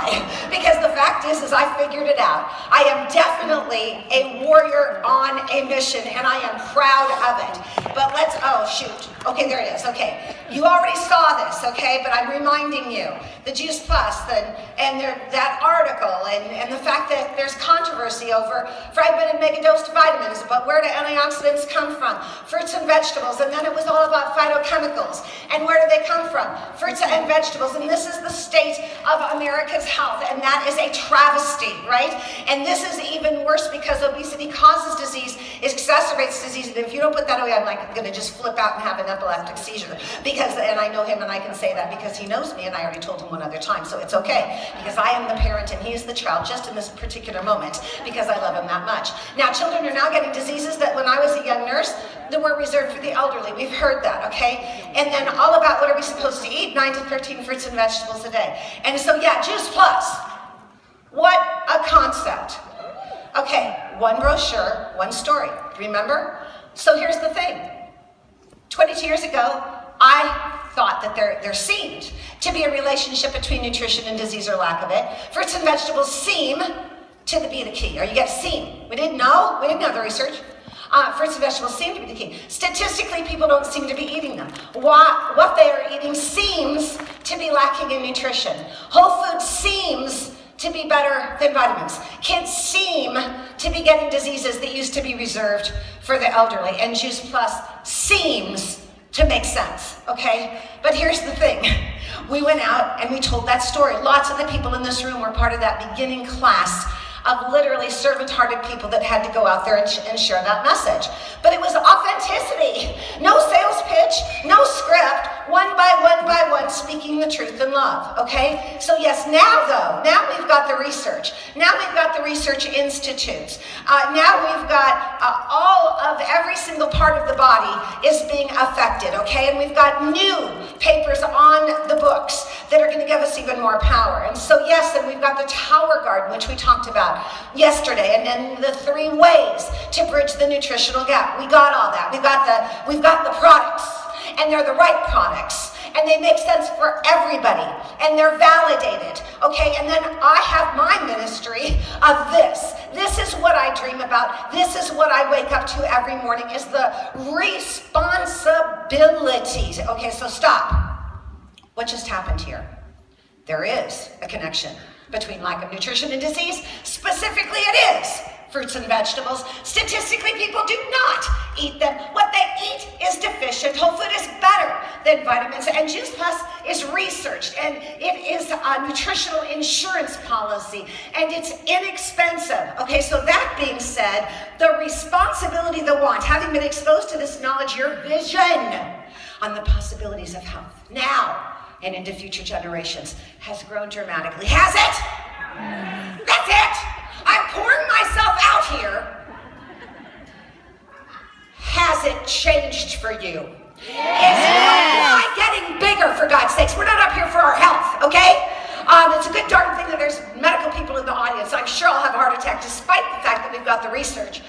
lie, because the fact is I figured it out. I am definitely a warrior on a mission, and I am proud of it. But oh shoot, okay, there it is. Okay, you already saw this, okay, but I'm reminding you, the Juice Plus and that article and the fact that there's controversy over fragmented megadosed vitamins, but where do antioxidants come from? Fruits and vegetables, and then it was all about phytochemicals, and where do they come from? Fruits and vegetables, and this is the state of America's health, and that is a travesty, right? And this is even worse because obesity causes disease, it exacerbates disease, and if you don't put that away, I'm like going to just flip out and have an epileptic seizure, and I know him and I can say that because he knows me and I already told him one other time, so it's okay, because I am the parent and he is the child just in this particular moment because I love him that much. Now, children are now getting diseases that when I was a young nurse, that were reserved for the elderly. We've heard that, okay? And then all about what are we supposed to eat? 9 to 13 fruits and vegetables a day. And so, yeah, Juice Plus. What a concept. Okay, one brochure, one story. Remember? So here's the thing. 22 years ago, I thought that there seemed to be a relationship between nutrition and disease or lack of it. Fruits and vegetables seem to be the key. Or you get seem. We didn't know the research. Fruits and vegetables seem to be the key. Statistically, people don't seem to be eating them. What they are eating seems to be lacking in nutrition. Whole food seems to be better than vitamins. Kids seem to be getting diseases that used to be reserved for the elderly. And Juice Plus seems to make sense, okay? But here's the thing. We went out and we told that story. Lots of the people in this room were part of that beginning class of literally servant-hearted people that had to go out there and share that message. But it was authenticity. No sales pitch, no script, one by one, speaking the truth in love, okay? So yes, now we've got the research. Now we've got the research institutes. Now we've got all of every single part of the body is being affected, okay? And we've got new papers on the books that are gonna give us even more power. And so yes, and we've got the Tower Garden, which we talked about yesterday, and then the 3 ways to bridge the nutritional gap. We got all that. We've got the products, and they're the right products, and they make sense for everybody, and they're validated, okay? And then I have my ministry of this. This is what I dream about. This is what I wake up to every morning, is the responsibilities. Okay, so stop. What just happened here? There is a connection between lack of nutrition and disease. Specifically, it is fruits and vegetables. Statistically, people do not eat them. What they eat is deficient. Whole food is better than vitamins. And Juice Plus is researched, and it is a nutritional insurance policy, and it's inexpensive. Okay, so that being said, the responsibility, the want, having been exposed to this knowledge, your vision on the possibilities of health now and into future generations has grown dramatically. Has it? That's it. I'm pouring myself out here. Has it changed for you? Is why getting bigger, for God's sakes? We're not up here for our health, okay? It's a good darn thing that there's medical people in the audience. I'm sure I'll have a heart attack despite the fact that we've got the research,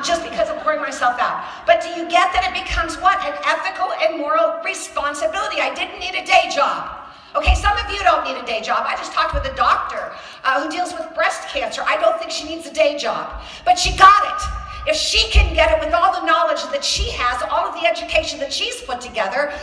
just because I'm pouring myself out. But do you get that it becomes what? An ethical and moral responsibility. I didn't need a day job. Okay, some of you don't need a day job. I just talked with a doctor who deals with breast cancer. I don't think she needs a day job, but she got it. If she can get it with all the knowledge that she has, all of the education that she's put together,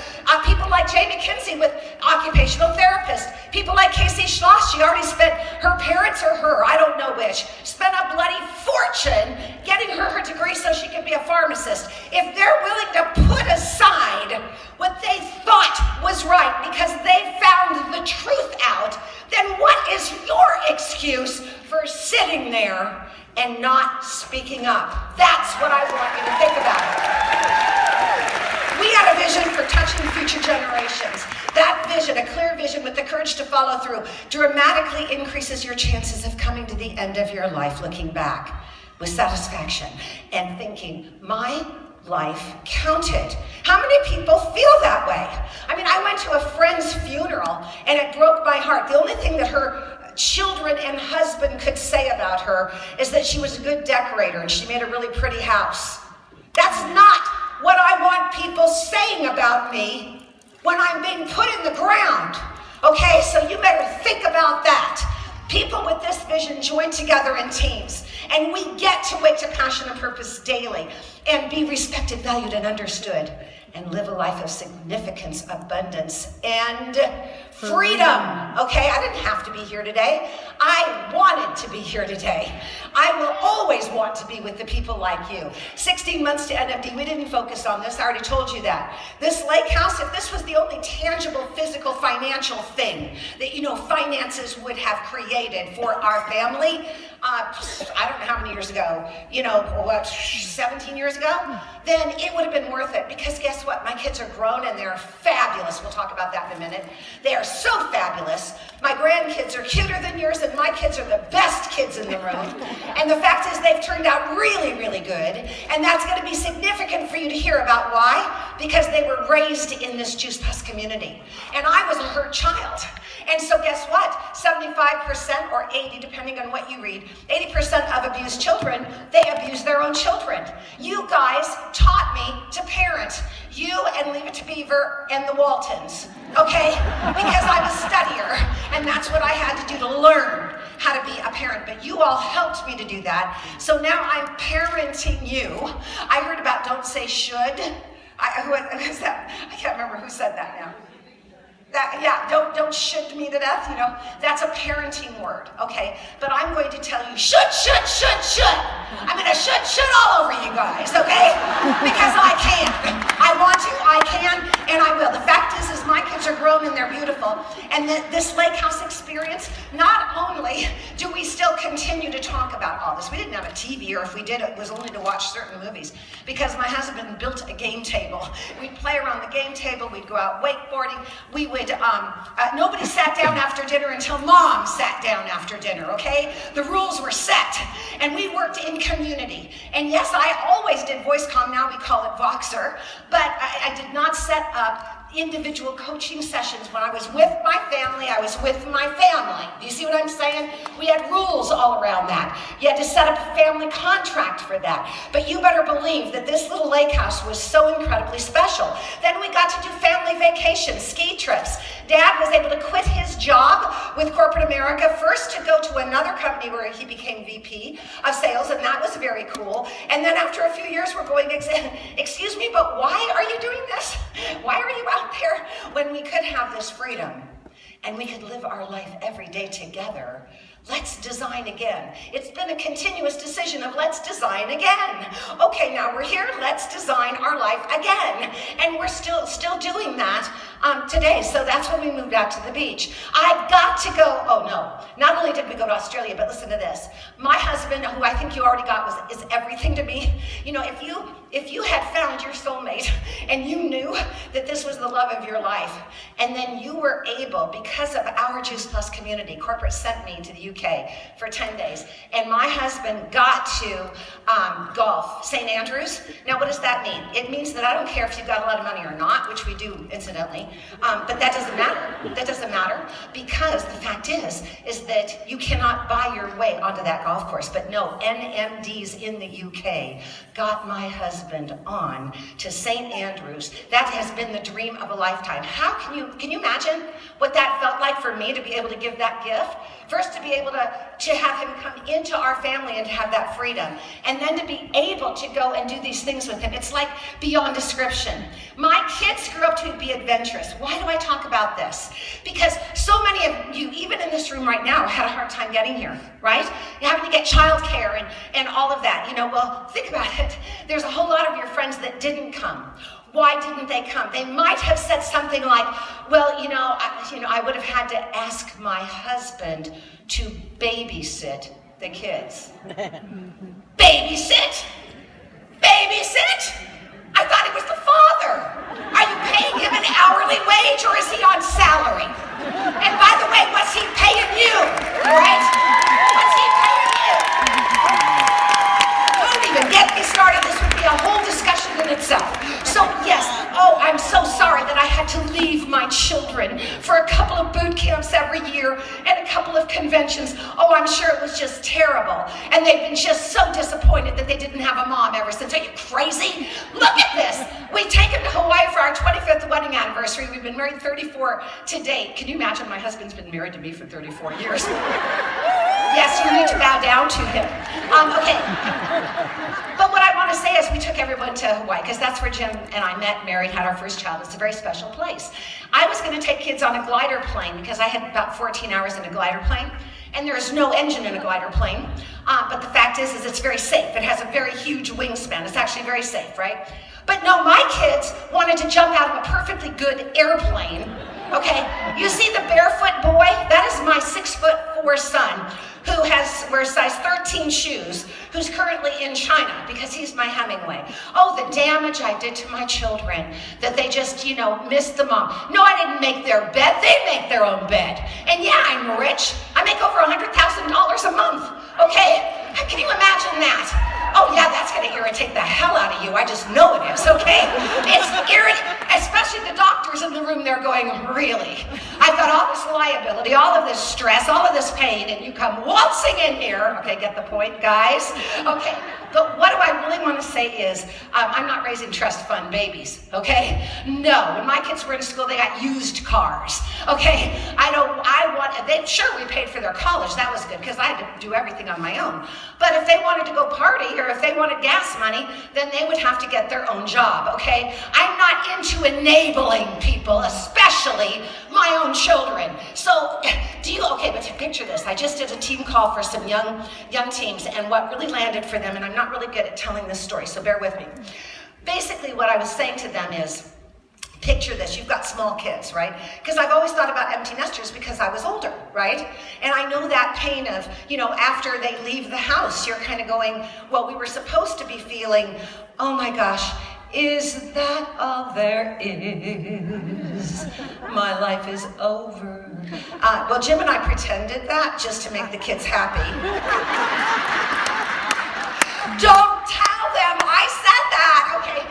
people like Jay McKinsey with occupational therapists, people like Casey Schloss, she already spent, her parents or her, I don't know which, spent a bloody fortune getting her degree so she could be a pharmacist. If they're willing to put aside what they thought was right because they found the truth out, then what is your excuse for sitting there and not speaking up? That's what I want you to think about. We had a vision for touching future generations. That vision, a clear vision with the courage to follow through, dramatically increases your chances of coming to the end of your life looking back with satisfaction and thinking, my life counted. How many people feel that way? I mean, I went to a friend's funeral and it broke my heart. The only thing that her children and husband could say about her is that she was a good decorator and she made a really pretty house. That's not what I want people saying about me when I'm being put in the ground. Okay, so you better think about that. vision joined together in teams. And we get to wake to passion and purpose daily and be respected, valued, and understood, and live a life of significance, abundance, and freedom. Okay, I didn't have to be here today. I wanted to be here today. I will always want to be with the people like you. 16 months to NFD, we didn't focus on this. I already told you that. This lake house, if this was the only tangible, physical, financial thing that, finances would have created for our family, I don't know how many years ago, 17 years ago, then it would have been worth it, because guess what? My kids are grown and they're fabulous. We'll talk about that in a minute. They are so fabulous. My grandkids are cuter than yours, and my kids are the best kids in the room. And the fact is they've turned out really, really good. And that's going to be significant for you to hear about. Why? Because they were raised in this Juice Plus community. And I was a hurt child. And so guess what? 75% or 80, depending on what you read, 80% of abused children, they abuse their own children. You guys taught me to parent. You and Leave It to Beaver and the Waltons, okay? Because I'm a studier, and that's what I had to do to learn how to be a parent. But you all helped me to do that. So now I'm parenting you. I heard about don't say should. Who is that? I can't remember who said that now. Don't should me to death, that's a parenting word, okay? But I'm going to tell you, should. I'm going to should all over you guys, okay? Because I can. I want to, I can, and I will. The fact is my kids are grown and they're beautiful. And this lake house experience, not only do we still continue to talk about all this, we didn't have a TV, or if we did, it was only to watch certain movies, because my husband built a game table. We'd play around the game table, we'd go out wakeboarding, we would, nobody sat down after dinner until mom sat down after dinner, okay? The rules were set, and we worked in community. And yes, I always did voice comm, now we call it Voxer, but I did not set up individual coaching sessions. When I was with my family, I was with my family. Do you see what I'm saying? We had rules all around that. You had to set up a family contract for that. But you better believe that this little lake house was so incredibly special. Then we got to do family vacations, ski trips. Dad was able to quit his job with corporate America, first to go to another company where he became VP of sales, and that was very cool. And then after a few years, we're going, excuse me, but why are you doing this? Why are you out there when we could have this freedom and we could live our life every day together? Let's design again. It's been a continuous decision of let's design again. Okay, now we're here, let's design our life again. And we're still doing that today. So that's when we moved out to the beach. I got to go, oh no, not only did we go to Australia, but listen to this. My husband, who I think you already got, is everything to me. If you had found your soulmate and you knew that this was the love of your life, and then you were able, because of our Juice Plus community, corporate sent me to the UK for 10 days, and my husband got to golf, St. Andrews. Now, what does that mean? It means that I don't care if you've got a lot of money or not, which we do, incidentally, but that doesn't matter. That doesn't matter, because the fact is that you cannot buy your way onto that golf course. But no, NMDs in the UK got my husband on to St. Andrews. That has been the dream of a lifetime. Can you imagine what that felt like for me to be able to give that gift? First, to be able to have him come into our family and to have that freedom. And then to be able to go and do these things with him. It's like beyond description. My kids grew up to be adventurous. Why do I talk about this? Because so many of you, even in this room right now, had a hard time getting here, right? You're having to get childcare and all of that. Well, think about it. There's a whole lot of your friends that didn't come. Why didn't they come? They might have said something like, well, I would have had to ask my husband to babysit the kids. Babysit? Babysit? I thought he was the father. Are you paying him an hourly wage, or is he on salary? And by the way, what's he paying you? Right? What's he paying you? Don't even get me started. This would be a whole discussion in itself. So yes, I'm so sorry that I had to leave my children for a couple of boot camps every year and a couple of conventions. I'm sure it was just terrible. And they've been just so disappointed that they didn't have a mom ever since. Are you crazy? Look at this. We take them to Hawaii for our 25th wedding anniversary. We've been married 34 to date. Can you imagine? My husband's been married to me for 34 years. Yes, you need to bow down to him. Okay. But what I want to say is we took everyone to Hawaii because that's where Jim and I met, married, had our first child. It's a very special place. I was going to take kids on a glider plane because I had about 14 hours in a glider plane. And there's no engine in a glider plane. But the fact is it's very safe. It has a very huge wingspan. It's actually very safe, right? But no, my kids wanted to jump out of a perfectly good airplane. Okay, you see the barefoot boy? That is my 6'4" son who wears size 13 shoes, who's currently in China because he's my Hemingway. Oh, the damage I did to my children, that they just, missed the mom. No, I didn't make their bed, they make their own bed. And yeah, I'm rich. I make over $100,000 a month, okay? Can you imagine that? Oh yeah, that's gonna irritate the hell out of you. I just know it is, okay? It's irritating, especially the doctors in the room, they're going, really? I've got all this liability, all of this stress, all of this pain, and you come waltzing in here. Okay, get the point, guys? Okay, but what do I really want to say is, I'm not raising trust fund babies, okay? No, when my kids were in school, they got used cars, okay? Sure, we paid for their college, that was good, because I had to do everything on my own. But if they wanted to go party, or if they wanted gas money, then they would have to get their own job, okay? I'm not into enabling people, especially my own children. So, but picture this. I just did a team call for some young teams, and what really landed for them, and I'm not really good at telling this story, so bear with me. Basically, what I was saying to them is, picture this, you've got small kids, right? Because I've always thought about empty nesters because I was older, right? And I know that pain of, after they leave the house, you're kind of going, well, we were supposed to be feeling, oh my gosh, is that all there is? My life is over. Well, Jim and I pretended that just to make the kids happy. Don't tell them I said that, okay?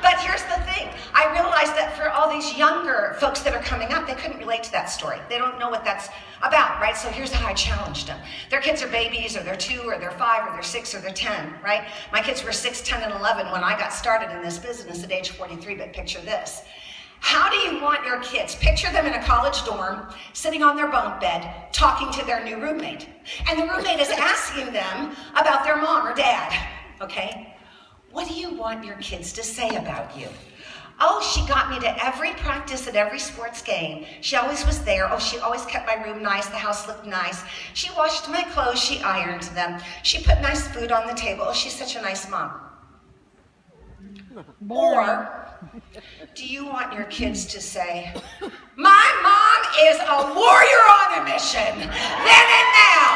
But here's the thing. I realized that for all these younger folks that are coming up, they couldn't relate to that story. They don't know what that's about, right? So here's how I challenged them. Their kids are babies, or they're 2, or they're 5, or they're 6, or they're 10, right? My kids were 6, 10, and 11 when I got started in this business at age 43, but picture this. How do you want your kids? Picture them in a college dorm, sitting on their bunk bed, talking to their new roommate. And the roommate is asking them about their mom or dad, okay? What do you want your kids to say about you? Oh, she got me to every practice at every sports game. She always was there. Oh, she always kept my room nice. The house looked nice. She washed my clothes. She ironed them. She put nice food on the table. Oh, she's such a nice mom. Or do you want your kids to say, my mom is a warrior on a mission. Then and now,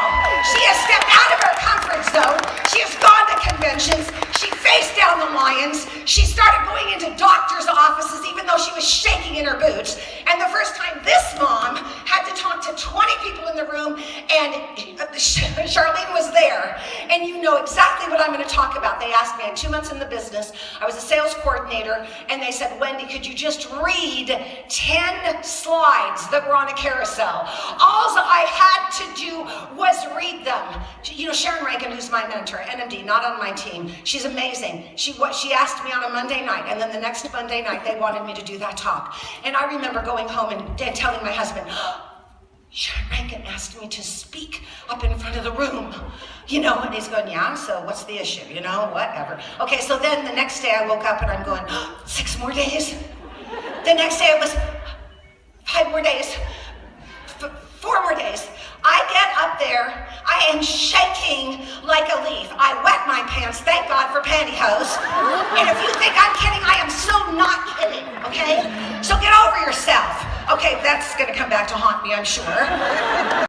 she has stepped out of her comfort zone. She has gone to conventions. She faced down the lions. She started going into doctors' offices even though she was shaking in her boots. And the first time this mom had to talk to 20 people in the room, and Charlene was there. And you know exactly what I'm going to talk about. They asked me, I had 2 months in the business. I was a sales coordinator, and they said, Wendy, could you just read 10 slides that were on a carousel? All I had to do was read them. Sharon Rankin, who's my mentor, NMD, not on my team, she's amazing. She asked me on a Monday night, and then the next Monday night, they wanted me to do that talk. And I remember going home and telling my husband, Sharon Rankin asked me to speak up in front of the room, and he's going, yeah, so what's the issue, whatever. Okay, so then the next day I woke up and I'm going, 6 more days. The next day it was 5 more days, 4 more days. I get up there, I am shaking like a leaf. I wet my pants, thank God for pantyhose. And if you think I'm kidding, I am so not kidding, okay? So get over yourself. Okay, that's gonna come back to haunt me, I'm sure.